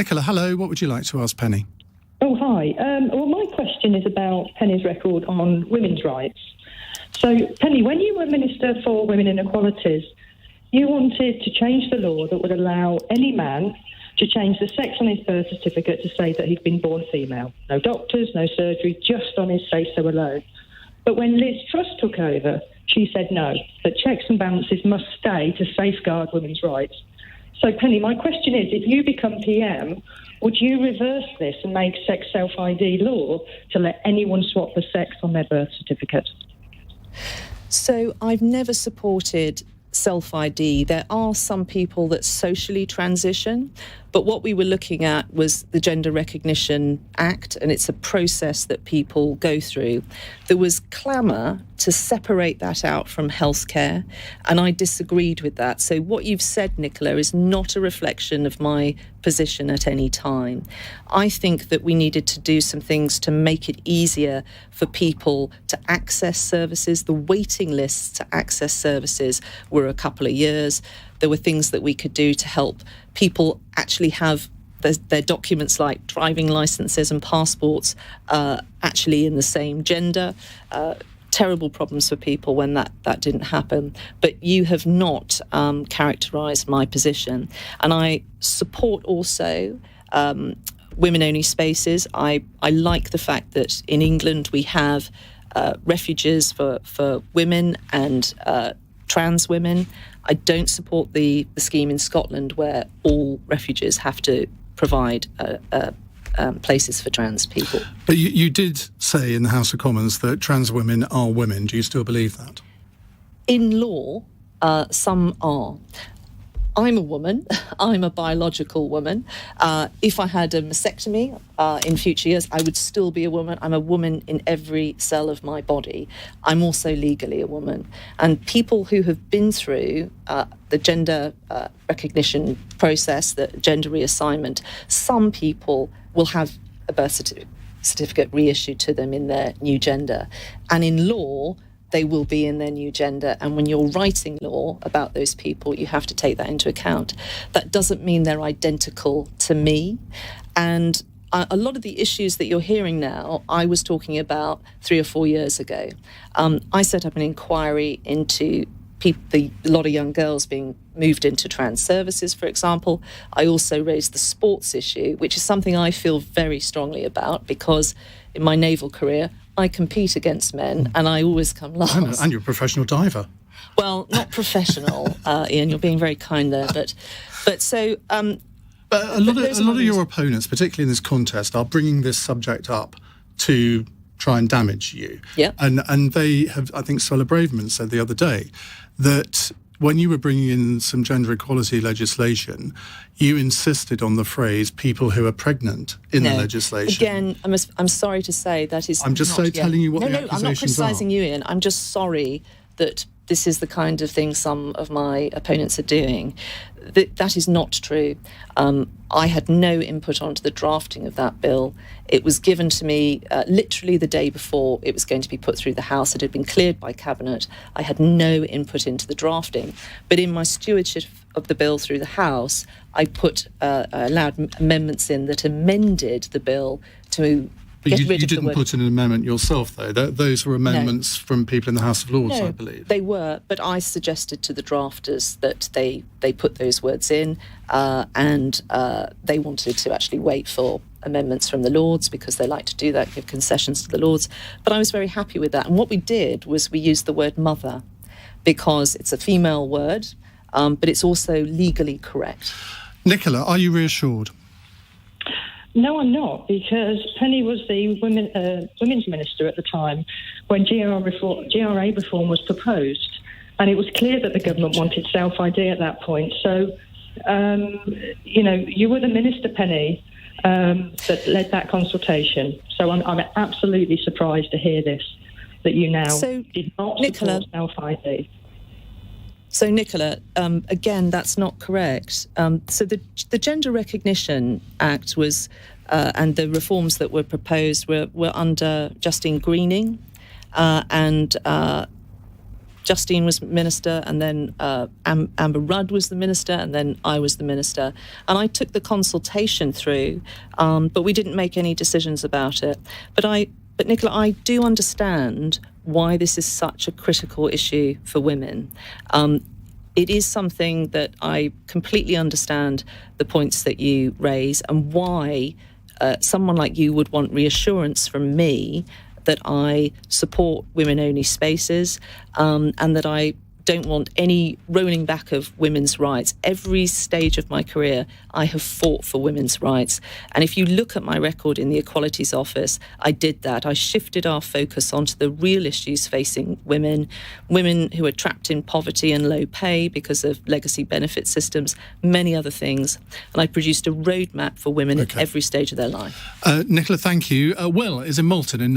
Nicola, hello. What would you like to ask Penny? Oh, hi. Well, my question is about Penny's record on women's rights. So, Penny, when you were Minister for Women and Equalities, you wanted to change the law that would allow any man to change the sex on his birth certificate to say that he'd been born female. No doctors, no surgery, just on his say-so alone. But when Liz Truss took over, she said no, that checks and balances must stay to safeguard women's rights. So, Penny, my question is, if you become PM, would you reverse this and make sex self-ID law to let anyone swap the sex on their birth certificate? So I've never supported self-ID. There are some people that socially transition, but what we were looking at was the Gender Recognition Act, and it's a process that people go through. There was clamour to separate that out from healthcare, and I disagreed with that. So what you've said, Nicola, is not a reflection of my position at any time. I think that we needed to do some things to make it easier for people to access services. The waiting lists to access services were a couple of years. There were things that we could do to help people actually have their documents like driving licenses and passports actually in the same gender. Terrible problems for people when that didn't happen. But you have not characterised my position. And I support also women-only spaces. I like the fact that in England we have refuges for women and trans women. I don't support the scheme in Scotland where all refuges have to provide places for trans people. But you did say in the House of Commons that trans women are women. Do you still believe that? In law, some are. I'm a woman. I'm a biological woman. If I had a mastectomy in future years, I would still be a woman. I'm a woman in every cell of my body. I'm also legally a woman. And people who have been through the gender recognition process, the gender reassignment, some people will have a birth certificate reissued to them in their new gender. And in law, they will be in their new gender. And when you're writing law about those people, you have to take that into account. That doesn't mean they're identical to me. And a lot of the issues that you're hearing now, I was talking about 3 or 4 years ago. I set up an inquiry into a lot of young girls being moved into trans services, for example. I also raised the sports issue, which is something I feel very strongly about because in my naval career, I compete against men and I always come last. And you're a professional diver. Well, not professional, Iain, you're being very kind there. But a lot of your opponents, particularly in this contest, are bringing this subject up to try and damage you. Yeah. And they have, I think Suella Braverman said the other day that when you were bringing in some gender equality legislation, you insisted on the phrase "people who are pregnant" in the legislation. Again, I'm sorry to say that is. I'm just telling you what the accusations are. I'm not criticising you, Iain. I'm just sorry that this is the kind of thing some of my opponents are doing. That is not true. I had no input onto the drafting of that bill. It was given to me literally the day before it was going to be put through the House. It had been cleared by Cabinet. I had no input into the drafting. But in my stewardship of the bill through the House, I allowed amendments in that amended the bill to But you didn't put in an amendment yourself, though. Those were amendments from people in the House of Lords, I believe. They were, but I suggested to the drafters that they put those words in and they wanted to actually wait for amendments from the Lords because they like to do that, give concessions to the Lords. But I was very happy with that. And what we did was we used the word mother because it's a female word, but it's also legally correct. Nicola, are you reassured? No, I'm not, because Penny was the women's minister at the time when GRA reform was proposed, and it was clear that the government wanted self-ID at that point. So, you were the minister, Penny, that led that consultation. So I'm absolutely surprised to hear this, that you now did not support self-ID. So, Nicola, again, that's not correct. So the Gender Recognition Act was, and the reforms that were proposed were under Justine Greening, and Justine was minister, and then Amber Rudd was the minister, and then I was the minister. And I took the consultation through, but we didn't make any decisions about it. But Nicola, I do understand why this is such a critical issue for women. It is something that I completely understand the points that you raise, and why someone like you would want reassurance from me that I support women-only spaces, and that I don't want any rolling back of women's rights. Every stage of my career, I have fought for women's rights. And if you look at my record in the Equalities Office, I did that. I shifted our focus onto the real issues facing women who are trapped in poverty and low pay because of legacy benefit systems, many other things. And I produced a roadmap for women at every stage of their life. Nicola, thank you. Will is in Malton in